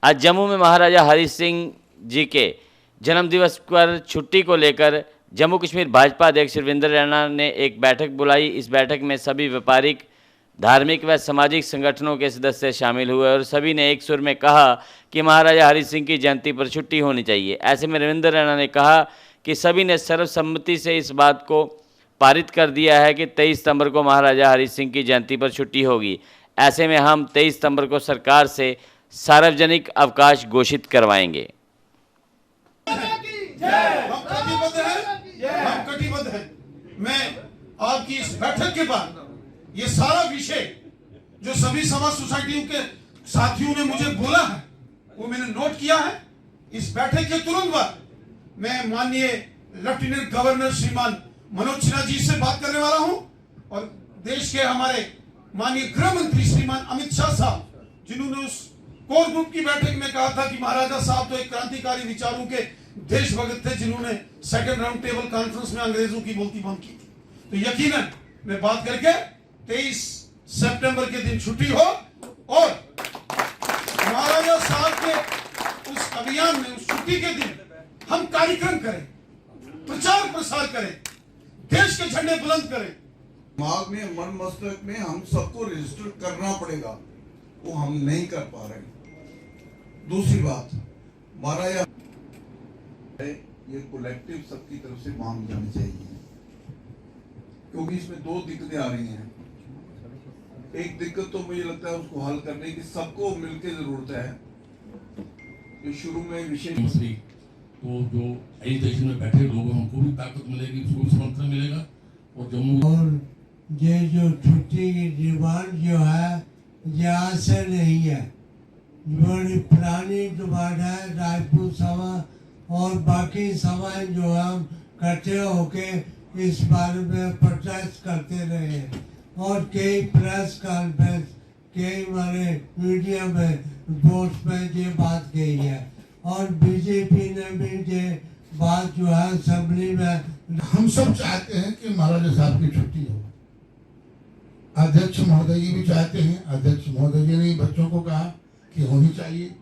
आज जम्मू में महाराजा हरि सिंह जी के जन्मदिवस पर छुट्टी को लेकर जम्मू कश्मीर भाजपा अध्यक्ष रविंद्र रैना ने एक बैठक बुलाई। इस बैठक में सभी व्यापारिक, धार्मिक व सामाजिक संगठनों के सदस्य शामिल हुए और सभी ने एक सुर में कहा कि महाराजा हरि सिंह की जयंती पर छुट्टी होनी चाहिए। ऐसे में रविंद्र रैना ने कहा कि सभी ने सर्वसम्मति से इस बात को पारित कर दिया है कि 23 सितंबर को महाराजा हरि सिंह की जयंती पर छुट्टी होगी। ऐसे में हम 23 सितंबर को सरकार से सार्वजनिक अवकाश घोषित करवाएंगे। हम कटिबद्ध हैं। मैं आपकी इस बैठक के बाद ये सारा विषय जो सभी समाज सोसाइटियों के साथियों ने मुझे बोला है वो मैंने नोट किया है। इस बैठक के तुरंत बाद मैं माननीय लेफ्टिनेंट गवर्नर श्रीमान मनोज सिन्हा जी से बात करने वाला हूं और देश के हमारे माननीय गृह मंत्री श्रीमान अमित शाह साहब, जिन्होंने उस कोर ग्रुप की बैठक में कहा था कि महाराजा साहब तो एक क्रांतिकारी विचारों के देशभक्त थे, जिन्होंने सेकंड राउंड टेबल कॉन्फ्रेंस में अंग्रेजों की बोलती बंद की थी। तो यकीनन मैं बात करके 23 सितंबर के दिन छुट्टी हो और महाराजा साहब के उस अभियान में, उस छुट्टी के दिन हम कार्यक्रम करें, प्रचार प्रसार करें, देश के झंडे बुलंद करें। दिमाग में, मन मस्तिष्क में हम सबको रजिस्टर करना पड़ेगा, वो हम नहीं कर पा रहे। दूसरी बात, महाराजा ये कलेक्टिव सबकी तरफ से मांग जानी चाहिए, क्योंकि इसमें दो दिक्कतें आ रही हैं। एक दिक्कत तो मुझे लगता है उसको हल करने की सबको मिलकर जरूरत है। जो शुरू में विषय तो जो एजुकेशन में बैठे लोग हमको भी ताकत मिलेगी, उसको भी समर्थन मिलेगा। और जम्मू और ये जो छुट्टी की डिमांड जो है ये आज से नहीं है, बड़ी पुरानी डिमांड है। राजपूत सभा और बाकी सभाएं जो हम इकट्ठे होके इस बारे में प्रोटेस्ट करते रहे हैं और कई प्रेस कॉन्फ्रेंस, कई हमारे मीडिया में रिपोर्ट्स में ये बात कही है और बीजेपी ने भी ये बात जो है असेंबली में। हम सब चाहते हैं कि महाराजा साहब की छुट्टी हो। अध्यक्ष महोदय जी भी चाहते हैं। अध्यक्ष महोदय जी ने बच्चों को कहा कि होनी चाहिए।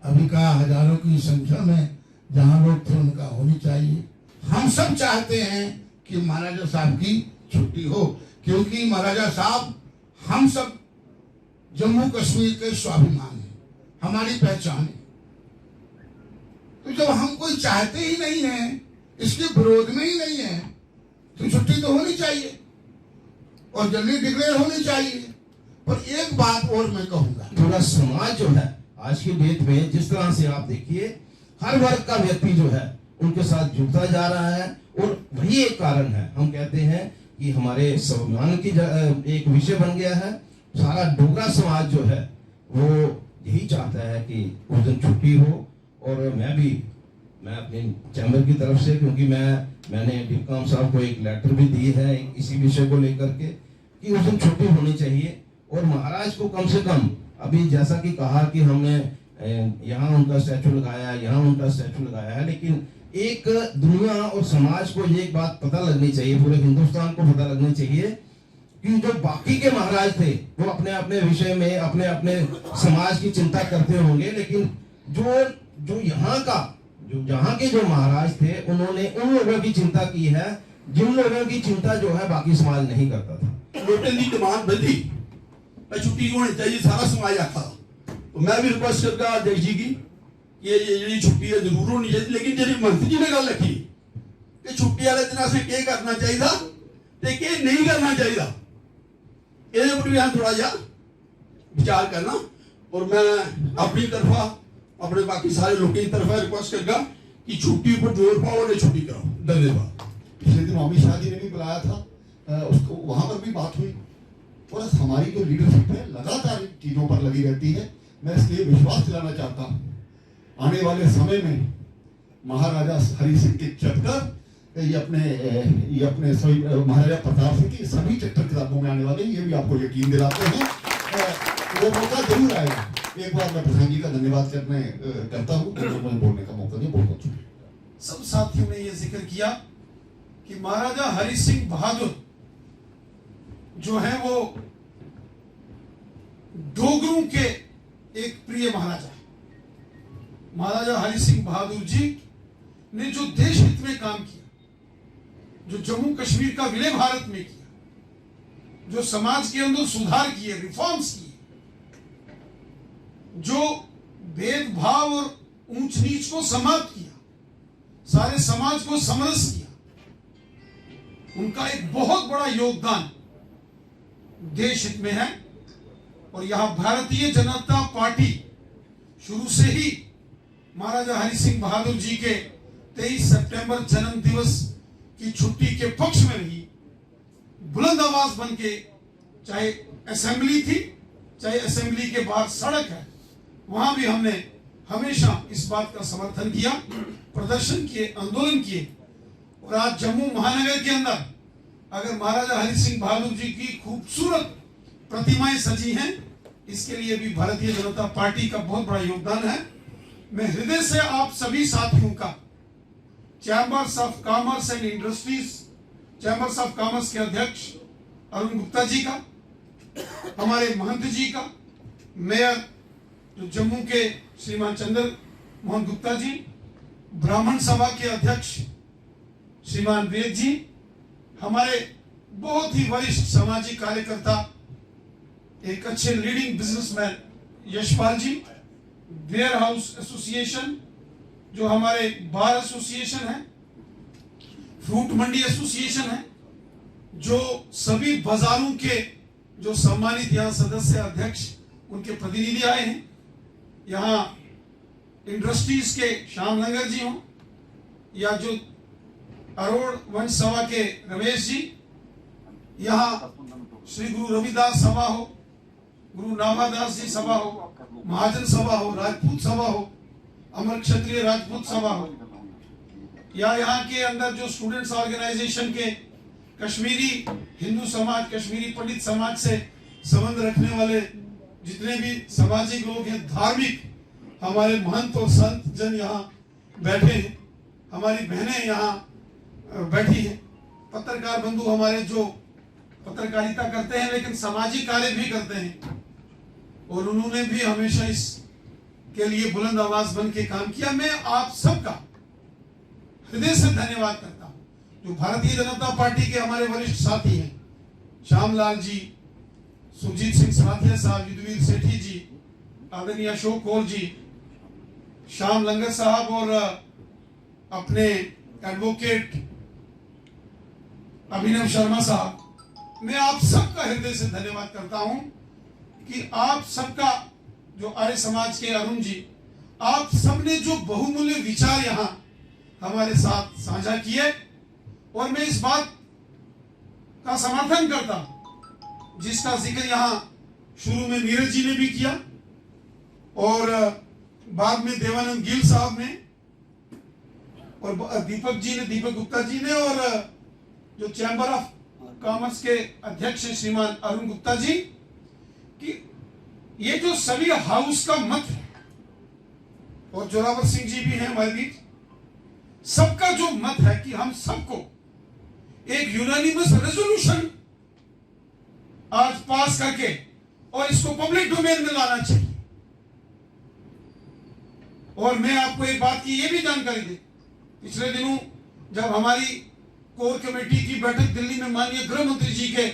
अभी कहा हजारों की संख्या में जहां लोग थे उनका होनी चाहिए। हम सब चाहते हैं कि महाराजा साहब की छुट्टी हो, क्योंकि महाराजा साहब हम सब जम्मू कश्मीर के स्वाभिमान है, हमारी पहचान है। तो जब हम कोई चाहते ही नहीं है, इसके विरोध में ही नहीं है, तो छुट्टी तो होनी चाहिए और जल्दी डिक्लेयर होनी चाहिए। पर एक बात और मैं कहूंगा, पूरा समाज जो है आज की डेट में जिस तरह से आप देखिए हर वर्ग का व्यक्ति जो है उनके साथ जुड़ता जा रहा है और वही एक कारण है। हम कहते हैं कि हमारे स्वाभिमान की एक विषय बन गया है। सारा डोगरा समाज जो है वो यही चाहता है कि उस दिन छुट्टी हो। और मैं अपने चैम्बर की तरफ से, क्योंकि मैंने डिप्कॉम साहब को एक लेटर भी दी है इसी विषय को लेकर के कि उस दिन छुट्टी होनी चाहिए और महाराज को कम से कम, अभी जैसा कि कहा कि हमने यहाँ उनका स्टैचू लगाया, यहाँ उनका स्टैचू लगाया है, लेकिन एक दुनिया और समाज को ये एक बात पता लगनी चाहिए, पूरे हिंदुस्तान को पता लगनी चाहिए कि जो बाकी के महाराज थे वो अपने अपने विषय में अपने अपने समाज की चिंता करते होंगे, लेकिन जो यहाँ के जो महाराज थे उन्होंने उन लोगों की चिंता की है जिन लोगों की चिंता जो है बाकी समाज नहीं करता था। लोटन की डिमांड बढ़ी, छुट्टी होनी चाहिए, सारा समाज आता। तो मैं भी रिक्वेस्ट करता अध्यक्ष जी की ये छुट्टी है जरूर होनी चाहिए, लेकिन जी मंत्री जी ने गल रखी कि छुट्टी वाले दिन असें क्या करना चाहिए ते क्या नहीं करना चाहिए, ये भी हम थोड़ा जा विचार करना। और मैं अपनी तरफा अपने बाकी सारे लोगों की तरफ रिक्वेस्ट करूंगा कि छुट्टी पर जोर पाओ और छुट्टी कराओ। धन्यवाद। पिछले दिन अमित शाह जी ने भी बुलाया था, उसको वहां पर भी बात हुई और हमारी जो लीडरशिप है लगातार चीजों पर लगी रहती है। मैं इसलिए विश्वास दिलाना चाहता हूँ आने वाले समय में महाराजा हरि सिंह के चक्कर ये अपने सभी महाराजा प्रताप सिंह की सभी चैप्टर किताबों में आने वाले, ये भी आपको यकीन दिलाते हैं। वो मौका जरूर आएगा। एक बार मैं प्रधान जी का धन्यवाद करता हूँ, मुझे बोलने का मौका दिया, बहुत बहुत। सब साथियों ने यह जिक्र किया कि महाराजा हरि सिंह बहादुर जो है वो डोगरों के एक प्रिय महाराजा, महाराजा हरि सिंह बहादुर जी ने जो देश हित में काम किया, जो जम्मू कश्मीर का विलय भारत में किया, जो समाज के अंदर सुधार किए, रिफॉर्म्स किए, जो भेदभाव और ऊंच नीच को समाप्त किया, सारे समाज को समरस किया, उनका एक बहुत बड़ा योगदान देश हित में है। और यहां भारतीय जनता पार्टी शुरू से ही महाराजा हरि सिंह बहादुर जी के 23 सितंबर जन्म दिवस की छुट्टी के पक्ष में रही, बुलंद आवाज बन के, चाहे असेंबली थी, चाहे असेंबली के बाहर सड़क है, वहां भी हमने हमेशा इस बात का समर्थन किया, प्रदर्शन किए, आंदोलन किए। और आज जम्मू महानगर के अंदर अगर महाराजा हरि सिंह बहादुर जी की खूबसूरत प्रतिमाएं सजी हैं, इसके लिए भी भारतीय जनता पार्टी का बहुत बड़ा योगदान है। मैं हृदय से आप सभी साथियों का, chambers of commerce and industries, chambers of commerce के अध्यक्ष अरुण गुप्ता जी का, हमारे महंत जी का, मेयर जो जम्मू के श्रीमान चंद्र मोहन गुप्ता जी, ब्राह्मण सभा के अध्यक्ष श्रीमान वेद जी, हमारे बहुत ही वरिष्ठ सामाजिक कार्यकर्ता, एक अच्छे leading businessman Yashpal ji, warehouse association जो हमारे बार एसोसिएशन है, फ्रूट मंडी एसोसिएशन है, जो सभी बाजारों के जो सम्मानित यहाँ सदस्य अध्यक्ष उनके प्रतिनिधि आए हैं, यहाँ इंडस्ट्रीज के श्याम लंगर जी हों, या जो अरोड़ वंश सभा के रमेश जी, यहाँ श्री गुरु रविदास सभा हो, गुरु नाभादास जी सभा हो, महाजन सभा हो, राजपूत सभा हो, अमर क्षत्रिय राजपूत सभा हो, या यहाँ के अंदर जो स्टूडेंट्स ऑर्गेनाइजेशन के कश्मीरी हिंदू समाज, कश्मीरी पंडित समाज से संबंध रखने वाले जितने भी सामाजिक लोग हैं, धार्मिक हमारे महंत और संत जन यहाँ बैठे हैं, हमारी बहनें यहाँ बैठी हैं, पत्रकार बंधु हमारे जो पत्रकारिता करते हैं लेकिन सामाजिक कार्य भी करते हैं, और उन्होंने भी हमेशा इस के लिए बुलंद आवाज बन के काम किया। मैं आप सबका हृदय से धन्यवाद करता हूं। जो भारतीय जनता पार्टी के हमारे वरिष्ठ साथी हैं, श्यामलाल जी, सुरजीत सिंह सराथिया साहब, युद्धवीर सेठी जी, आदरणीय अशोक कौर जी, श्याम लंगर साहब, और अपने एडवोकेट अभिनव शर्मा साहब, मैं आप सबका हृदय से धन्यवाद करता हूं कि आप सबका, जो आर्य समाज के अरुण जी, आप सबने जो बहुमूल्य विचार यहां हमारे साथ साझा किए, और मैं इस बात का समर्थन करता हूं जिसका जिक्र यहां शुरू में नीरज जी ने भी किया, और बाद में देवानंद गिल साहब ने, और दीपक जी ने, दीपक गुप्ता जी ने, और जो चैंबर ऑफ कॉमर्स के अध्यक्ष हैं श्रीमान अरुण गुप्ता जी, कि ये जो सभी हाउस का मत है, और जोरावर सिंह जी भी हैं हमारे बीच, सबका जो मत है कि हम सबको एक यूनानिमस रेजोल्यूशन आज पास करके और इसको पब्लिक डोमेन में लाना चाहिए। और मैं आपको एक बात की ये भी जानकारी दे, पिछले दिनों जब हमारी कोर कमेटी की बैठक दिल्ली में माननीय गृह मंत्री जी के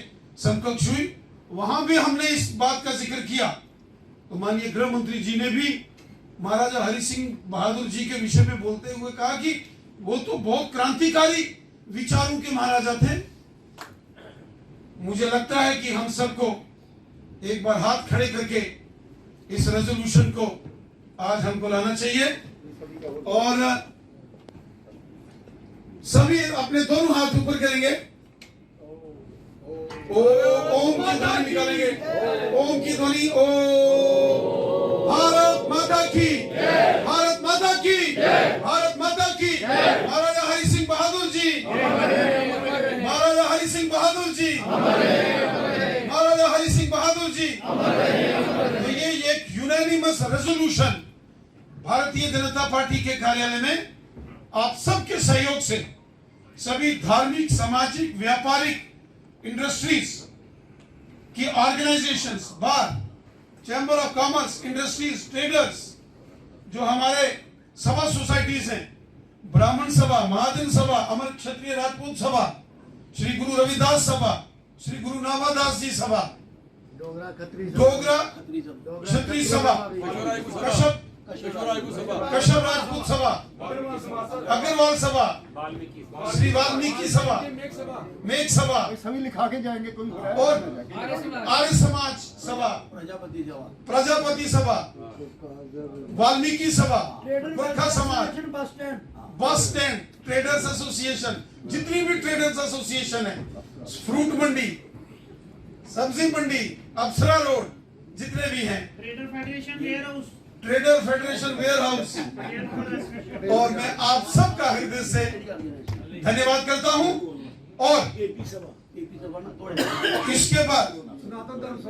समकक्ष हुई, वहां भी हमने इस बात का जिक्र किया, तो माननीय गृह मंत्री जी ने भी महाराजा हरि सिंह बहादुर जी के विषय में बोलते हुए कहा कि वो तो बहुत क्रांतिकारी विचारों के महाराजा थे। मुझे लगता है कि हम सबको एक बार हाथ खड़े करके इस रेजोल्यूशन को आज हमको लाना चाहिए, और सभी अपने दोनों हाथ ऊपर करेंगे, ओम की ध्वनि निकालेंगे, ओम की ध्वनि, ओम। भारत माता की, भारत माता की, भारत माता की, महाराजा हरि सिंह बहादुर जी, महाराजा हरि सिंह बहादुर जी, महाराजा हरि सिंह बहादुर जी। तो ये एक unanimous resolution Bharatiya Janata party के कार्यालय में आप सबके सहयोग से सभी धार्मिक, सामाजिक, व्यापारिक इंडस्ट्रीज की organisations, bar, chamber of commerce, industries, traders, जो हमारे सभा सोसाइटीज हैं, ब्राह्मण सभा, महाजन सभा, अमर क्षत्रिय राजपूत सभा, श्री गुरु रविदास सभा, श्री गुरु नामादास जी सभा, डोगरा क्षत्रिय सभा, कश्यप राजपूत सभा, अग्रवाल सभा, श्री वाल्मीकि सभा, मेघ सभा, सभी लिखा के जाएंगे कोई और आर्य समाज सभा, प्रजापति सभा, वाल्मीकि सभा, गोरखा समाज, बस स्टैंड, ट्रेडर्स एसोसिएशन, जितनी भी ट्रेडर्स एसोसिएशन है, फ्रूट मंडी, सब्जी मंडी, अप्सरा रोड, जितने भी हैं, ट्रेडर फेडरेशन वेयर हाउस, और मैं आप सबका हृदय से धन्यवाद करता हूं। और इसके बाद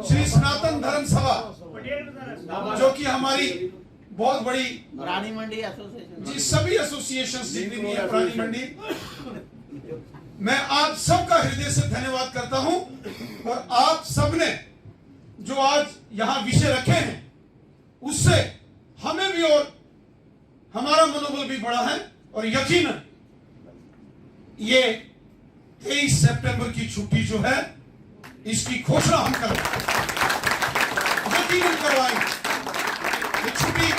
श्री सनातन धर्म सभा, जो कि हमारी बहुत बड़ी रानी मंडी एसोसिएशन जी, सभी एसोसिएशन जितनी भी है प्राणी मंडी, मैं आप सबका हृदय से धन्यवाद करता हूं। और आप सबने जो आज यहां विषय रखे हैं, उससे हमें भी और हमारा मनोबल भी बढ़ा है। और यकीनन ये 23 सितंबर की छुट्टी जो है, इसकी घोषणा हम करवाएं, यकीनन करवाएंगे। ये छुट्टी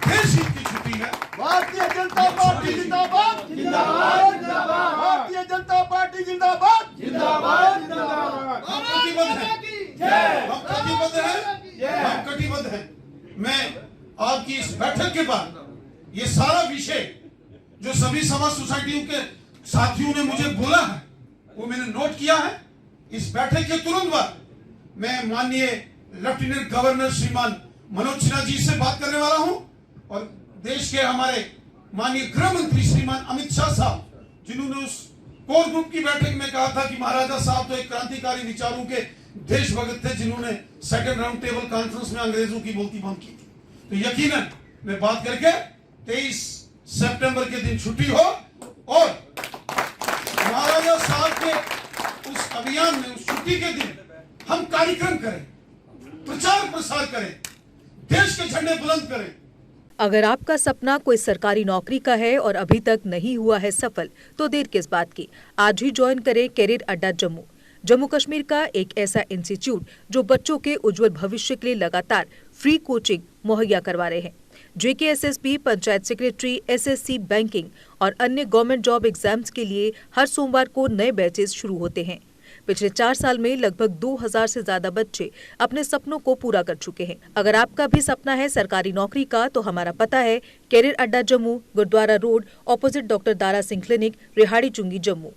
देश हित की छुट्टी है। भारतीय जनता पार्टी जिंदाबाद, जिंदाबाद, जिंदाबाद, भारतीय जनता पार्टी जिंदाबाद, जिंदाबाद, जिंदाबाद। हम प्रतिबद्ध हैं, हम प्रतिबद्ध हैं, हम कटिबद्ध हैं। मैं आपकी इस बैठक के बाद ये सारा विषय जो सभी समाज सोसाइटियों के साथियों ने मुझे बोला है, वो मैंने नोट किया है। इस बैठक के तुरंत बाद मैं माननीय लेफ्टिनेंट गवर्नर श्रीमान मनोज सिन्हा जी से बात करने वाला हूं, और देश के हमारे माननीय गृह मंत्री श्रीमान अमित शाह साहब, जिन्होंने उस कोर ग्रुप की बैठक में कहा था कि महाराजा साहब तो एक क्रांतिकारी विचारों के देशभक्त थे, जिन्होंने सेकंड राउंड टेबल कॉन्फ्रेंस में अंग्रेजों की बोलती बंद की थी। तो यकीनन मैं बात करके 23 सितंबर के दिन छुट्टी हो, और महाराजा साहब के उस अभियान में, उस छुट्टी के दिन हम कार्यक्रम करें, प्रचार प्रसार करें, देश के झंडे बुलंद करें। अगर आपका सपना कोई सरकारी नौकरी का है और अभी तक नहीं हुआ है सफल, तो देर किस बात की। आज ही ज्वाइन करें कैरियर अड्डा जम्मू, जम्मू कश्मीर का एक ऐसा इंस्टीट्यूट जो बच्चों के उज्जवल भविष्य के लिए लगातार फ्री कोचिंग मुहैया करवा रहे हैं। JKSSB, panchayat secretary, SSC, banking और अन्य गवर्नमेंट जॉब एग्जाम्स के लिए हर सोमवार को नए बैचेस शुरू होते हैं। पिछले 4 साल में लगभग 2000 से ज्यादा बच्चे अपने सपनों को पूरा कर चुके हैं। अगर आपका भी सपना है सरकारी नौकरी का, तो हमारा पता है career Adda Jammu, Gurudwara road, opposite doctor Dara Singh clinic, Rehari Chungi, Jammu.